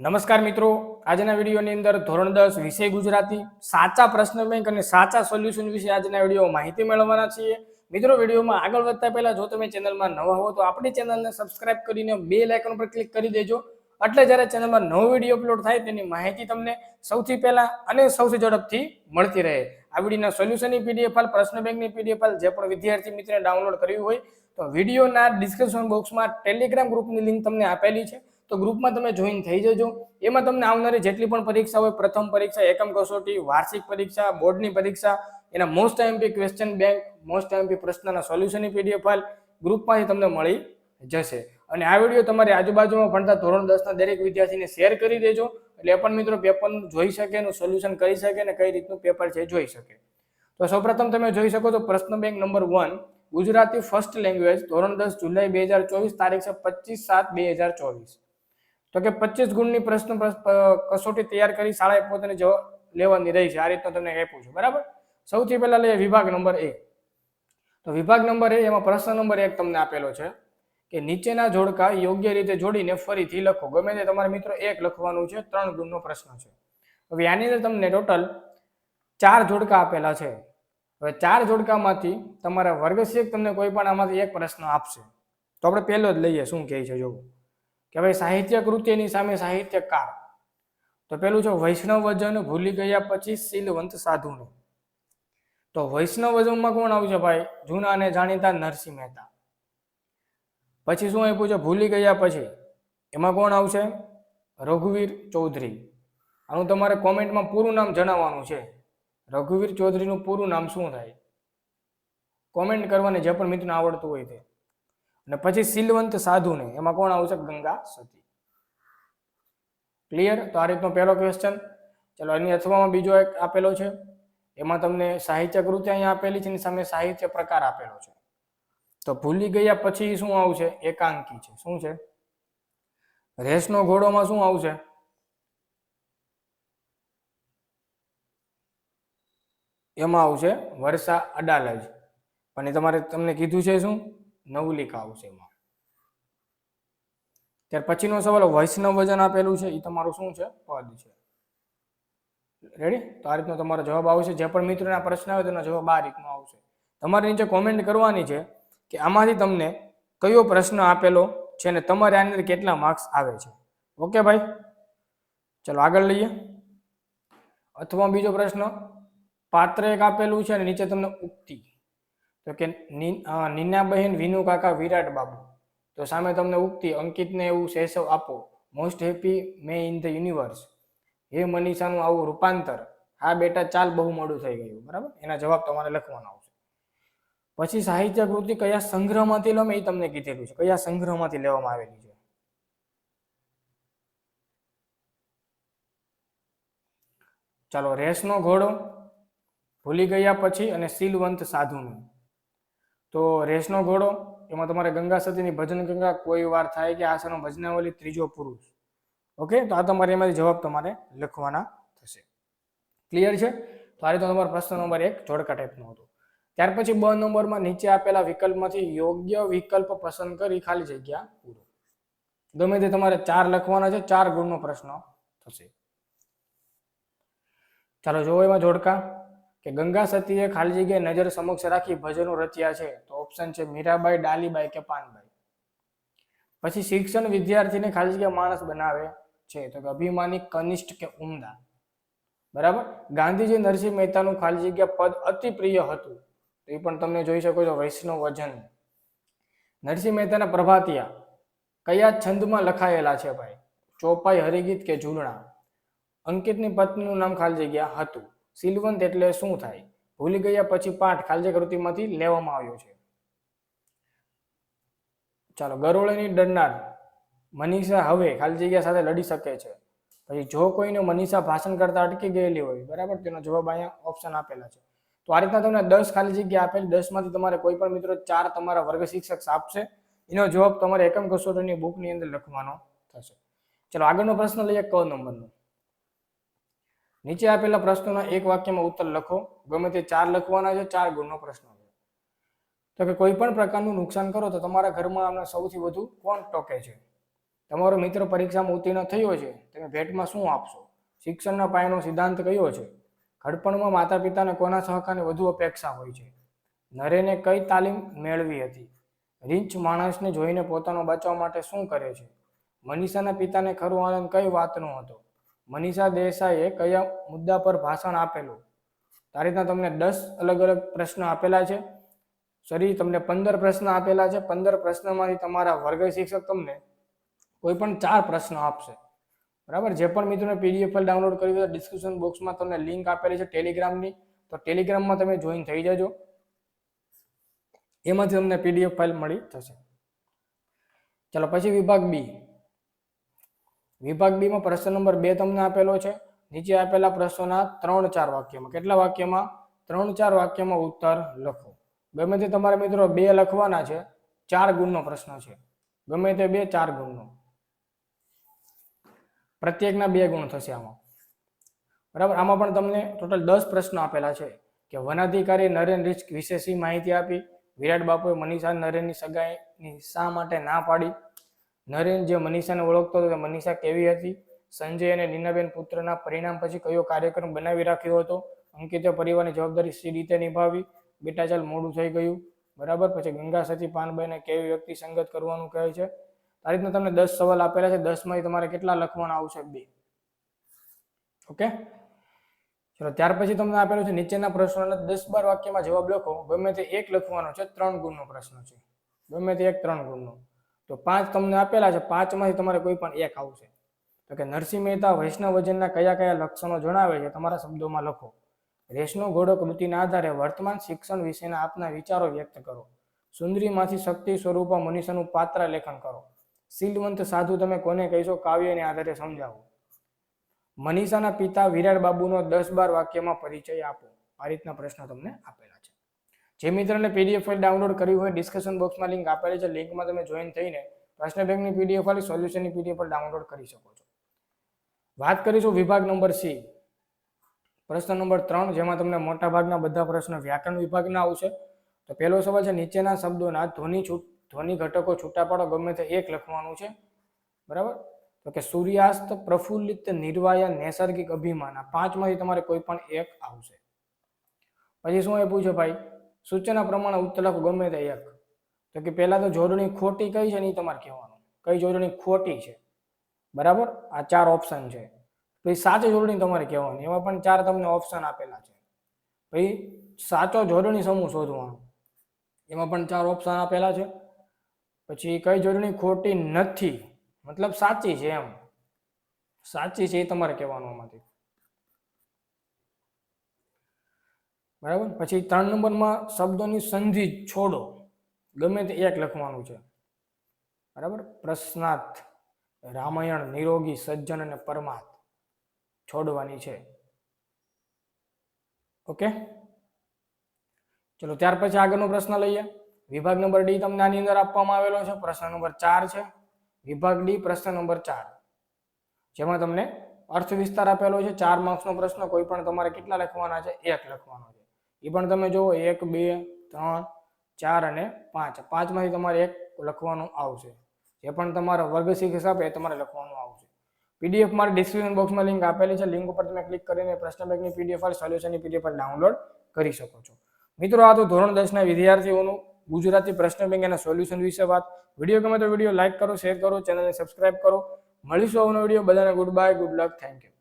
નમસ્કાર મિત્રો, આજના વિડીયોની અંદર ધોરણ 10 વિષય ગુજરાતી સાચા પ્રશ્ન બેંક અને સાચા સોલ્યુશન વિશે આજના વિડીયોમાં માહિતી મેળવવાના છીએ. મિત્રો, વિડીયોમાં આગળ વધતા પહેલા જો તમે ચેનલમાં નવા હો તો આપણી ચેનલને સબસ્ક્રાઇબ કરીને બેલ આઇકન પર ક્લિક કરી દેજો, એટલે જ્યારે ચેનલમાં નવો વિડીયો અપલોડ થાય તેની માહિતી તમને સૌથી પહેલા અને સૌથી ઝડપથી મળતી રહે. આ વિડીયોના સોલ્યુશનની પીડીએફ ફાઇલ, પ્રશ્ન બેંકની પીડીએફ ફાઇલ જે પણ વિદ્યાર્થી મિત્રને ડાઉનલોડ કરવી હોય તો વિડીયોના ડિસ્ક્રિપ્શન બોક્સમાં ટેલિગ્રામ ગ્રુપની લિંક તમને આપેલી છે, તો ગ્રુપમાં તમે જોઈન થઈ જજો. એમાં તમને આવનારી જેટલી પણ પરીક્ષા હોય, પ્રથમ પરીક્ષા, એકમ કસોટી, વાર્ષિક પરીક્ષા, બોર્ડની પરીક્ષા, એના most IMP question bank, most IMP પ્રશ્નના સોલ્યુશનની પીડીએફ ફાઇલ ગ્રુપમાંથી તમને મળી જશે. અને આ વિડીયો તમારી આજુબાજુમાં ભણતા ધોરણ 10 ના દરેક વિદ્યાર્થીને શેર કરી દેજો, એટલે એ પણ મિત્રો પેપર જોઈ શકે, એનું સોલ્યુશન કરી શકે અને કઈ રીતનું પેપર છે જોઈ શકે. તો સૌપ્રથમ તમે જોઈ શકો તો પ્રશ્ન bank number 1 Gujarati first language ધોરણ 10 જુલાઈ 2024, તારીખ છે 25/7/2024. તો કે 25 ગુણની પ્રશ્ન કસોટી તૈયાર કરી શાળાએ પોતાને જવાબ લેવાની રહી છે. આ રીતનું તમને આપ્યું છે, બરાબર. સૌથી પહેલા લઈએ વિભાગ નંબર A. તો વિભાગ નંબર A એમાં પ્રશ્ન નંબર 1 તમને આપેલો છે કે નીચેના જોડકા યોગ્ય રીતે જોડીને ફરીથી લખો. ગમે તે તમારે મિત્રો 1 લખવાનું છે, 3 ગુણનો પ્રશ્ન છે. હવે આની અંદર તમને ટોટલ 4 જોડકા આપેલા છે. હવે 4 જોડકામાંથી તમારા વર્ગશિક્ષક તમને કોઈ પણ આમાંથી એક પ્રશ્ન આપશે. તો આપણે પહેલો જ લઈએ, શું કહે છે જોવું કે ભાઈ સાહિત્ય કૃતિની સામે સાહિત્યકાર. તો પેલું છે વૈષ્ણવજન ભૂલી ગયા પછી શીલવંત સાધુને. તો વૈષ્ણવજનમાં કોણ આવશે ભાઈ? જૂના અને જાણીતા નરસિંહ મહેતા. પછી શું આપ્યું છે? ભૂલી ગયા પછી એમાં કોણ આવશે? રઘુવીર ચૌધરી. આનું તમારે કોમેન્ટમાં પૂરું નામ જણાવવાનું છે. રઘુવીર ચૌધરીનું પૂરું નામ શું થાય? કોમેન્ટ કરવાની, જે પણ મિત્રને આવડતું હોય તે. અને પછી શીલવંત સાધુને એમાં કોણ આવશે? ગંગા સતી. ક્લિયર? તો આ રીતનો પહેલો ક્વેશ્ચન. ચલો, એની અથવામાં બીજો એક આપેલો છે, એમાં તમને સાહિત્ય કૃતિ અહીંયા આપેલી છે, એની સામે સાહિત્ય પ્રકાર આપેલો છે. તો ભૂલી ગયા પછી શું આવશે? એકાંકી છે. શું છે? રેસનો ઘોડોમાં શું આવશે? એમાં આવશે વર્ષા અડાલજ. પણ એ તમારે તમને કીધું છે શું? નવલિકા આવશે એમાં. ત્યાર પછીનો સવાલ વૈષ્ણવજન આપેલું છે, એ તમારું શું છે? પદ છે. રેડી? તો આ રીતનો તમારો જવાબ આવશે. જે પણ મિત્રોના પ્રશ્ન આવે તેનો જવાબ આ રીતનો આવશે. તમારે નીચે કોમેન્ટ કરવાની છે કે આમાંથી તમને કયો પ્રશ્ન આપેલો છે અને તમારે આની અંદર કેટલા માર્ક્સ આવે છે. ઓકે ભાઈ, ચલો આગળ લઈએ. અથવા બીજો પ્રશ્ન, પાત્ર એક આપેલું છે અને નીચે તમને ઉક્તિ. તો કે નીનાબહેન, વિનુ કાકા, વિરાટ બાબુ. તો સામે તમને ઉક્તિ, અંકિતને એવું શૈશવ આપો, most happy May in the universe, હે મનીષાનું આવું રૂપાંતર, હા બેટા ચાલ બહુ મોડું થઈ ગયું. બરાબર? એના જવાબ તમારે લખવાનો આવશે. પછી સાહિત્ય કૃતિ કયા સંગ્રહમાંથી લો, એ તમને કીધેલું છે, કયા સંગ્રહમાંથી લેવામાં આવેલી છે. ચાલો, રેસનો ઘોડો, ભૂલી ગયા પછી અને શીલવંત સાધુનું. તો રેસનો ઘોડો એમાં તમારે ગંગા સતીની ભજન ગંગા, કોઈ વાર થાય કે આશાનો ભજનાવલી, ત્રીજો પુરુષ. ઓકે, તો આ તમારે એમાંથી જવાબ તમારે લખવાના થશે. ક્લિયર છે? તો આ રીતે તમારો પ્રશ્ન નંબર 1 જોડકા ટાઈપનો હતો. ત્યાર પછી બ નંબરમાં નીચે આપેલા વિકલ્પમાંથી યોગ્ય વિકલ્પ પસંદ કરી ખાલી જગ્યા પૂરો. ગમે તે તમારે 4 લખવાના છે, 4 ગુણનો પ્રશ્ન થશે. ચાલો જોવો એમાં જોડકા કે ગંગા સતીએ ખાલી જગ્યાએ નજર સમક્ષ રાખી ભજનો રચ્યા છે. તો ઓપ્શન છે મીરાબાઈ, ડાલીબાઈ કે પાનબાઈ. પછી શિક્ષણ વિદ્યાર્થીને ખાલી જગ્યા માણસ બનાવે છે. તો કે અભિમાની, કનિષ્ઠ કે ઉમદા. બરાબર? ગાંધીજી નરસિંહ મહેતાનું ખાલી જગ્યા પદ અતિ પ્રિય હતું. તો એ પણ તમે જોઈ શકો છો, વૈષ્ણવજન. નરસિંહ મહેતાના પ્રભાતિયા કયા છંદમાં લખાયેલા છે ભાઈ? ચોપાઈ, હરિગીત કે ઝૂલણા. અંકિતની પત્નીનું નામ ખાલી જગ્યા હતું. શીલવંત એટલે શું થાય? ભૂલી ગયા પછી પાઠ ખાલી જગ્યા કૃતિમાંથી લેવામાં આવ્યો છે. ચાલો, ગરોળીની ડરનાર મનીષા હવે ખાલી જગ્યા સાથે લડી શકે છે. પછી જો કોઈને મનીષા ભાષણ કરતા અટકી ગયેલી હોય, બરાબર, તેનો જવાબ અહીંયા ઓપ્શન આપેલા છે. તો આ રીતના તમને 10 ખાલી જગ્યા આપેલી, 10 માંથી તમારે કોઈ પણ મિત્રો 4 તમારા વર્ગ શિક્ષક આપશે. એનો જવાબ તમારે એકમ કસોટીની બુકની અંદર લખવાનો થશે. ચલો આગળનો પ્રશ્ન લઈએ, ક નંબરનો. નીચે આપેલા પ્રશ્નોના એક વાક્યમાં ઉત્તર લખો. ગમે તે 4 લખવાના છે, 4 ગુણનો પ્રશ્ન છે. તો કે કોઈ પણ પ્રકારનું નુકસાન કરો તો તમારા ઘરમાં સૌથી વધુ કોણ ટોકે છે? તમારો મિત્ર પરીક્ષામાં ઉત્તીર્ણ થયો છે, તમે ભેટમાં શું આપશો? શિક્ષણના પાયાનો સિદ્ધાંત કયો છે? ઘડપણમાં માતા પિતાને કોના સહકારની વધુ અપેક્ષા હોય છે? નરેને કઈ તાલીમ મેળવી હતી? રીંછ માણસને જોઈને પોતાનો બચાવ માટે શું કરે છે? મનીષાના પિતાને ખરો આનંદ કઈ વાતનો હતો? મનીષા દેસાઈએ કયા મુદ્દા પર ભાષણ આપેલું? આ રીતના તમને 10 અલગ અલગ પ્રશ્ન આપેલા છે. તમને 15 પ્રશ્ન આપેલા છે. 15 પ્રશ્નમાંથી તમારા વર્ગ શિક્ષક તમને કોઈ પણ 4 પ્રશ્ન આપશે. બરાબર. જે પણ મિત્રોને પીડીએફ ફાઇલ ડાઉનલોડ કરવી હોય ડિસ્ક્રિપ્શન બોક્સમાં તમને લિંક આપેલી છે ટેલિગ્રામની, તો ટેલિગ્રામમાં તમે જોઈન થઈ જજો. એમાંથી તમને પીડીએફ ફાઇલ મળી જશે. ચલો પછી વિભાગ બી. વિભાગ બી માં પ્રશ્ન નંબર 2 તમને આપેલો છે. નીચે આપેલા પ્રશ્નોના 3-4 વાક્યમાં, કેટલા વાક્યમાં? 3-4 વાક્યમાં ઉત્તર લખો. ગમે તે તમારા મિત્રો 2 લખવાના છે. 4 ગુણનો પ્રશ્ન છે. ગમે તે 2 4 ગુણનો, પ્રત્યેકના 2 ગુણ થશે આમાં. બરાબર. આમાં પણ તમને ટોટલ 10 પ્રશ્નો આપેલા છે કે વનાધિકારી નરેન રીંછ વિશે શી માહિતી આપી? વિરાટ બાપુએ મનીષા નરેનની સગાઈની શા માટે ના પાડી? નરેન જે મનીષાને ઓળખતો હતો તે મનીષા કેવી હતી? સંજય અને નીનાબેન પુત્રના પરિણામ પછી કયો કાર્યક્રમ બનાવી રાખ્યો હતો? અંકિતે પરિવારની જવાબદારી સી રીતે નિભાવી? બેટા ચાલ મોડું થઈ ગયું. બરાબર. પછી ગંગા સતી પાનબાઈને કેવી વ્યક્તિ સંગત કરવાનું કહે છે? આ રીતના તમને 10 સવાલ આપેલા છે. 10 માંથી તમારે કેટલા લખવાના આવશે? 2. ઓકે. ચલો ત્યાર પછી તમને આપેલું છે નીચેના પ્રશ્નોના 10-12 વાક્યમાં જવાબ લખો. ગમે તે 1 લખવાનો છે. 3 ગુણનો પ્રશ્ન છે. ગમે તે 3 ગુણનો. તો 5 તમને આપેલા છે. 5 માંથી તમારે કોઈ પણ 1 આવશે. તો કે નરસિંહ મહેતા વૈષ્ણવજનના કયા કયા લક્ષણો જણાવે છે? તમારા શબ્દોમાં લખો. રેસનો ઘોડો કૃતિના આધારે વર્તમાન શિક્ષણ વિશેના આપના વિચારો વ્યક્ત કરો. સુંદરીમાંથી શક્તિ સ્વરૂપ મનીષાનું પાત્ર લેખન કરો. શીલવંત સાધુ તમે કોને કહીશો? કાવ્યને આધારે સમજાવો. મનીષાના પિતા વિરાટ બાબુનો 10-12 વાક્યમાં પરિચય આપો. આ રીતના પ્રશ્નો તમને આપેલા છે. જે મિત્રને પીડીએફ ફાઇલ ડાઉનલોડ કરવી હોય ડિસ્કશન બોક્સમાં લિંક આપેલી છે. લિંકમાં તમે જોઈન થઈને પ્રશ્ન બેંકની પીડીએફ ફાઇલ, સોલ્યુશનની પીડીએફ ફાઇલ ડાઉનલોડ કરી શકો છો. વાત કરીશું વિભાગ નંબર સી. પ્રશ્ન નંબર 3, જેમાં તમને મોટા ભાગના બધા પ્રશ્નો વ્યાકરણ વિભાગના આવશે. તો પહેલો સવાલ છે નીચેના શબ્દોના ધ્વનિ ઘટકો છૂટા પાડો. ગમે તે 1 લખવાનું છે. બરાબર. તો કે સૂર્યાસ્ત, પ્રફુલ્લિત, નિર્વાયા, નૈસર્ગિક, અભિમાન. 5 માંથી તમારે કોઈ પણ 1 આવશે. પછી શું આપ્યું છે ભાઈ? સૂચના પ્રમાણે ઉત્તર લખો. ગમે તે 1. તો કે પહેલા તો જોડણી ખોટી કઈ છે ને તમારે કહેવાનું. કઈ જોડણી ખોટી છે? બરાબર. આ 4 ઓપ્શન છે. પછી સાચી જોડણી તમારે કહેવાની. એમાં પણ 4 તમને ઓપ્શન આપેલા છે. પછી સાચો જોડણી સમૂહ શોધવાનો. એમાં પણ 4 ઓપ્શન આપેલા છે. પછી કઈ જોડણી ખોટી નથી, મતલબ સાચી છે એમ. સાચી છે એ તમારે કહેવાનું આમાંથી. બરાબર. પછી 3 નંબરમાં શબ્દોની સંધિ છોડો. ગમે તે 1 લખવાનું છે. બરાબર. પ્રશ્નાર્થ, રામાયણ, નિરોગી, સજ્જન અને પરમાર્થ છોડવાની છે. ઓકે. ચલો ત્યાર પછી આગળનો પ્રશ્ન લઈએ. વિભાગ નંબર ડી તમને આની અંદર આપવામાં આવેલો છે. પ્રશ્ન નંબર 4 છે. વિભાગ ડી પ્રશ્ન નંબર 4, જેમાં તમને અર્થ વિસ્તાર આપેલો છે. 4 માર્ક્સનો પ્રશ્ન. કોઈ પણ તમારે કેટલા લખવાના છે? 1 લખવાનો છે. એ પણ તમે જુઓ 1, 2, 3, 4 અને 5. 5 માંથી તમારે 1 લખવાનું આવશે. જે પણ તમારો વર્ગ શિક્ષક આપે એ તમારે લખવાનું આવશે. પીડીએફ મારી ડિસ્ક્રિપ્શન બોક્સમાં લિંક આપેલી છે. લિંક ઉપર તમે ક્લિક કરીને પ્રશ્ન બેંકની પીડીએફ ફાઇલ, સોલ્યુશનની પીડીએફ ફાઇલ ડાઉનલોડ કરી શકો છો. મિત્રો આ તો ધોરણ 10 ના વિદ્યાર્થીઓનું ગુજરાતી પ્રશ્ન બેંક અને સોલ્યુશન વિશે વાત. વિડીયો ગમે તો વિડીયો લાઈક કરો, શેર કરો, ચેનલને સબસ્ક્રાઇબ કરો. મળીશું આવનો વિડીયો. બધાને good bye, good luck, thank you.